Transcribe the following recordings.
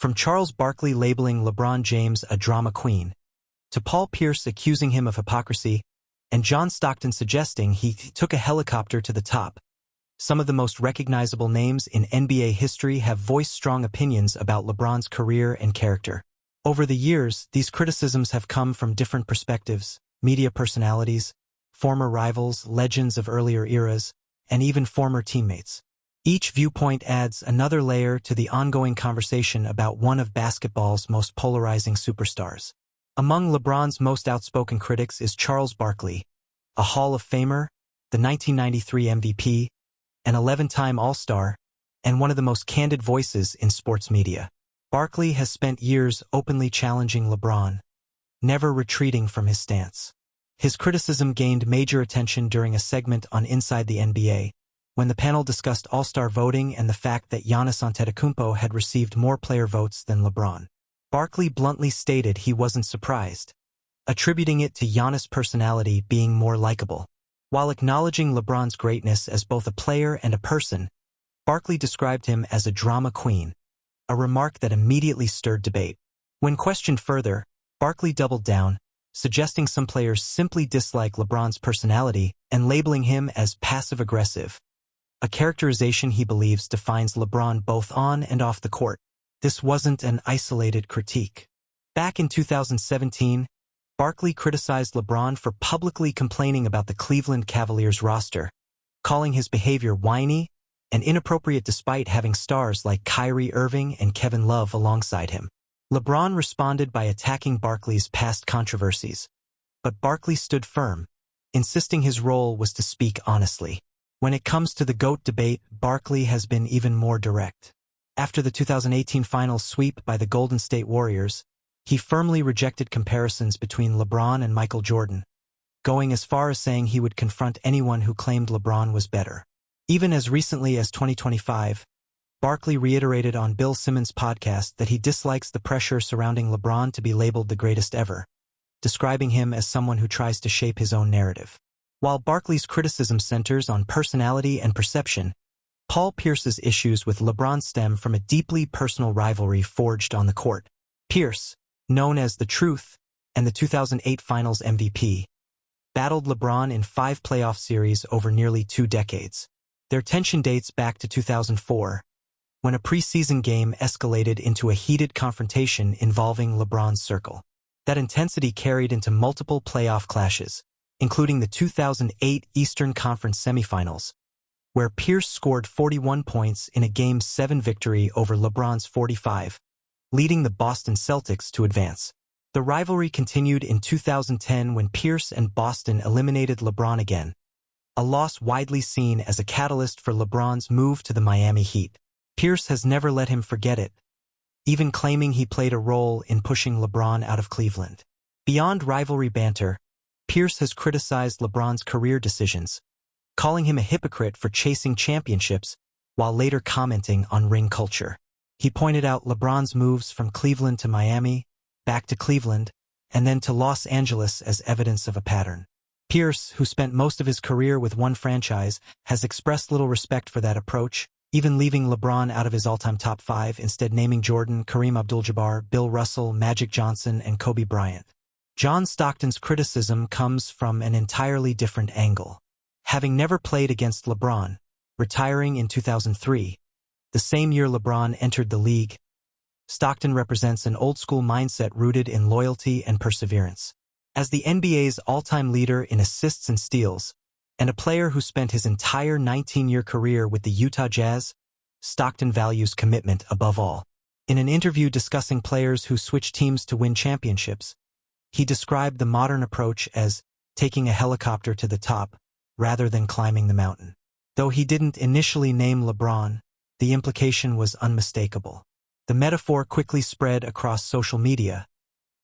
From Charles Barkley labeling LeBron James a drama queen, to Paul Pierce accusing him of hypocrisy, and John Stockton suggesting he took a helicopter to the top, some of the most recognizable names in NBA history have voiced strong opinions about LeBron's career and character. Over the years, these criticisms have come from different perspectives: media personalities, former rivals, legends of earlier eras, and even former teammates. Each viewpoint adds another layer to the ongoing conversation about one of basketball's most polarizing superstars. Among LeBron's most outspoken critics is Charles Barkley, a Hall of Famer, the 1993 MVP, an 11-time All-Star, and one of the most candid voices in sports media. Barkley has spent years openly challenging LeBron, never retreating from his stance. His criticism gained major attention during a segment on Inside the NBA, when the panel discussed All-Star voting and the fact that Giannis Antetokounmpo had received more player votes than LeBron. Barkley bluntly stated he wasn't surprised, attributing it to Giannis' personality being more likable. While acknowledging LeBron's greatness as both a player and a person, Barkley described him as a drama queen, a remark that immediately stirred debate. When questioned further, Barkley doubled down, suggesting some players simply dislike LeBron's personality and labeling him as passive-aggressive, a characterization he believes defines LeBron both on and off the court. This wasn't an isolated critique. Back in 2017, Barkley criticized LeBron for publicly complaining about the Cleveland Cavaliers roster, calling his behavior whiny and inappropriate despite having stars like Kyrie Irving and Kevin Love alongside him. LeBron responded by attacking Barkley's past controversies, but Barkley stood firm, insisting his role was to speak honestly. When it comes to the GOAT debate, Barkley has been even more direct. After the 2018 finals sweep by the Golden State Warriors, he firmly rejected comparisons between LeBron and Michael Jordan, going as far as saying he would confront anyone who claimed LeBron was better. Even as recently as 2025, Barkley reiterated on Bill Simmons' podcast that he dislikes the pressure surrounding LeBron to be labeled the greatest ever, describing him as someone who tries to shape his own narrative. While Barkley's criticism centers on personality and perception, Paul Pierce's issues with LeBron stem from a deeply personal rivalry forged on the court. Pierce, known as The Truth and the 2008 Finals MVP, battled LeBron in 5 playoff series over nearly 2 decades. Their tension dates back to 2004, when a preseason game escalated into a heated confrontation involving LeBron's circle. That intensity carried into multiple playoff clashes, including the 2008 Eastern Conference semifinals, where Pierce scored 41 points in a Game 7 victory over LeBron's 45, leading the Boston Celtics to advance. The rivalry continued in 2010 when Pierce and Boston eliminated LeBron again, a loss widely seen as a catalyst for LeBron's move to the Miami Heat. Pierce has never let him forget it, even claiming he played a role in pushing LeBron out of Cleveland. Beyond rivalry banter, Pierce has criticized LeBron's career decisions, calling him a hypocrite for chasing championships while later commenting on ring culture. He pointed out LeBron's moves from Cleveland to Miami, back to Cleveland, and then to Los Angeles as evidence of a pattern. Pierce, who spent most of his career with one franchise, has expressed little respect for that approach, even leaving LeBron out of his all-time top 5, instead naming Jordan, Kareem Abdul-Jabbar, Bill Russell, Magic Johnson, and Kobe Bryant. John Stockton's criticism comes from an entirely different angle. Having never played against LeBron, retiring in 2003, the same year LeBron entered the league, Stockton represents an old-school mindset rooted in loyalty and perseverance. As the NBA's all-time leader in assists and steals, and a player who spent his entire 19-year career with the Utah Jazz, Stockton values commitment above all. In an interview discussing players who switch teams to win championships, he described the modern approach as taking a helicopter to the top rather than climbing the mountain. Though he didn't initially name LeBron, the implication was unmistakable. The metaphor quickly spread across social media,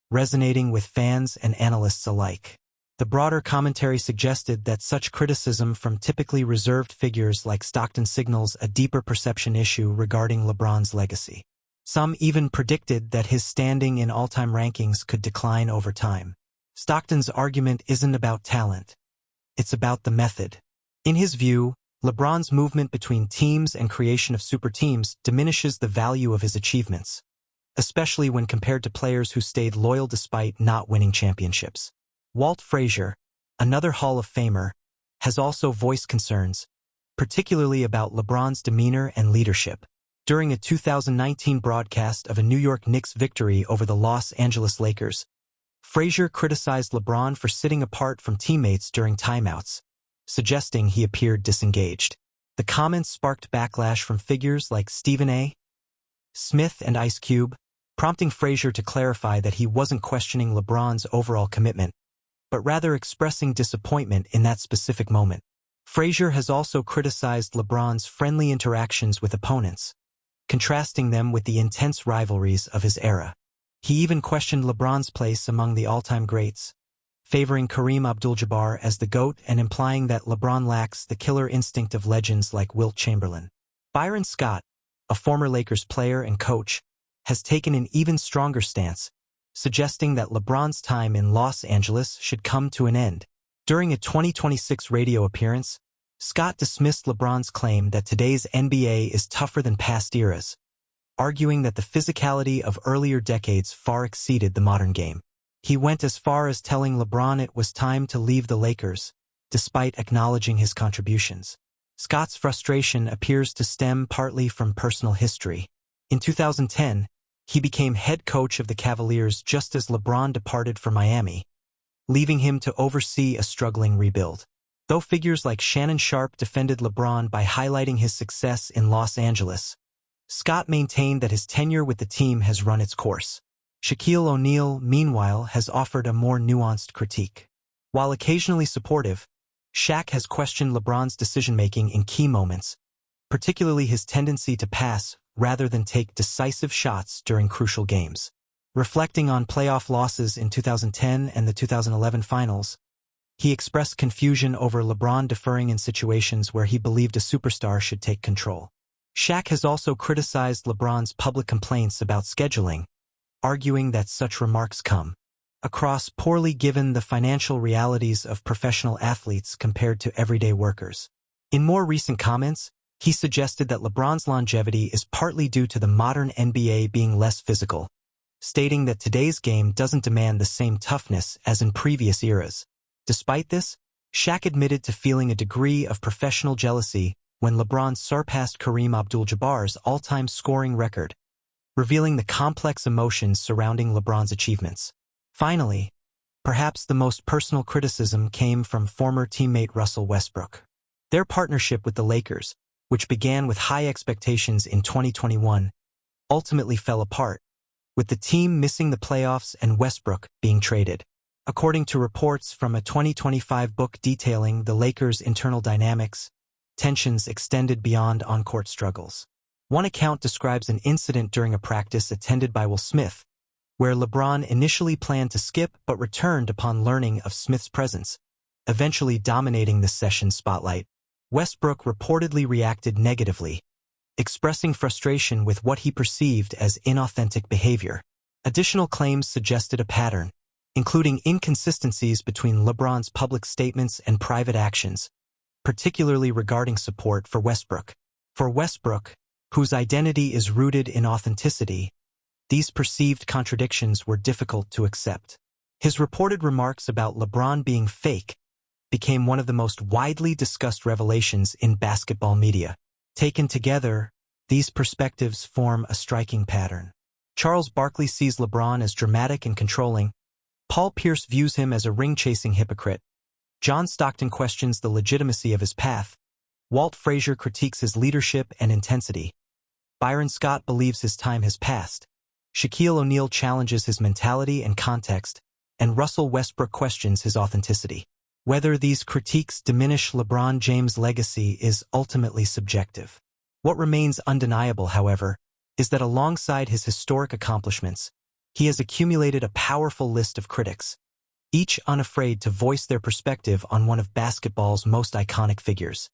resonating with fans and analysts alike. The broader commentary suggested that such criticism from typically reserved figures like Stockton signals a deeper perception issue regarding LeBron's legacy. Some even predicted that his standing in all-time rankings could decline over time. Stockton's argument isn't about talent. It's about the method. In his view, LeBron's movement between teams and creation of super teams diminishes the value of his achievements, especially when compared to players who stayed loyal despite not winning championships. Walt Frazier, another Hall of Famer, has also voiced concerns, particularly about LeBron's demeanor and leadership. During a 2019 broadcast of a New York Knicks victory over the Los Angeles Lakers, Frazier criticized LeBron for sitting apart from teammates during timeouts, suggesting he appeared disengaged. The comments sparked backlash from figures like Stephen A. Smith and Ice Cube, prompting Frazier to clarify that he wasn't questioning LeBron's overall commitment, but rather expressing disappointment in that specific moment. Frazier has also criticized LeBron's friendly interactions with opponents, contrasting them with the intense rivalries of his era. He even questioned LeBron's place among the all-time greats, favoring Kareem Abdul-Jabbar as the GOAT and implying that LeBron lacks the killer instinct of legends like Wilt Chamberlain. Byron Scott, a former Lakers player and coach, has taken an even stronger stance, suggesting that LeBron's time in Los Angeles should come to an end. During a 2026 radio appearance, Scott dismissed LeBron's claim that today's NBA is tougher than past eras, arguing that the physicality of earlier decades far exceeded the modern game. He went as far as telling LeBron it was time to leave the Lakers, despite acknowledging his contributions. Scott's frustration appears to stem partly from personal history. In 2010, he became head coach of the Cavaliers just as LeBron departed for Miami, leaving him to oversee a struggling rebuild. Though figures like Shannon Sharpe defended LeBron by highlighting his success in Los Angeles, Scott maintained that his tenure with the team has run its course. Shaquille O'Neal, meanwhile, has offered a more nuanced critique. While occasionally supportive, Shaq has questioned LeBron's decision-making in key moments, particularly his tendency to pass rather than take decisive shots during crucial games. Reflecting on playoff losses in 2010 and the 2011 finals, he expressed confusion over LeBron deferring in situations where he believed a superstar should take control. Shaq has also criticized LeBron's public complaints about scheduling, arguing that such remarks come across poorly given the financial realities of professional athletes compared to everyday workers. In more recent comments, he suggested that LeBron's longevity is partly due to the modern NBA being less physical, stating that today's game doesn't demand the same toughness as in previous eras. Despite this, Shaq admitted to feeling a degree of professional jealousy when LeBron surpassed Kareem Abdul-Jabbar's all-time scoring record, revealing the complex emotions surrounding LeBron's achievements. Finally, perhaps the most personal criticism came from former teammate Russell Westbrook. Their partnership with the Lakers, which began with high expectations in 2021, ultimately fell apart, with the team missing the playoffs and Westbrook being traded. According to reports from a 2025 book detailing the Lakers' internal dynamics, tensions extended beyond on-court struggles. One account describes an incident during a practice attended by Will Smith, where LeBron initially planned to skip but returned upon learning of Smith's presence, eventually dominating the session's spotlight. Westbrook reportedly reacted negatively, expressing frustration with what he perceived as inauthentic behavior. Additional claims suggested a pattern, including inconsistencies between LeBron's public statements and private actions, particularly regarding support for Westbrook. For Westbrook, whose identity is rooted in authenticity, these perceived contradictions were difficult to accept. His reported remarks about LeBron being fake became one of the most widely discussed revelations in basketball media. Taken together, these perspectives form a striking pattern. Charles Barkley sees LeBron as dramatic and controlling. Paul Pierce views him as a ring-chasing hypocrite. John Stockton questions the legitimacy of his path. Walt Frazier critiques his leadership and intensity. Byron Scott believes his time has passed. Shaquille O'Neal challenges his mentality and context, and Russell Westbrook questions his authenticity. Whether these critiques diminish LeBron James' legacy is ultimately subjective. What remains undeniable, however, is that alongside his historic accomplishments, he has accumulated a powerful list of critics, each unafraid to voice their perspective on one of basketball's most iconic figures.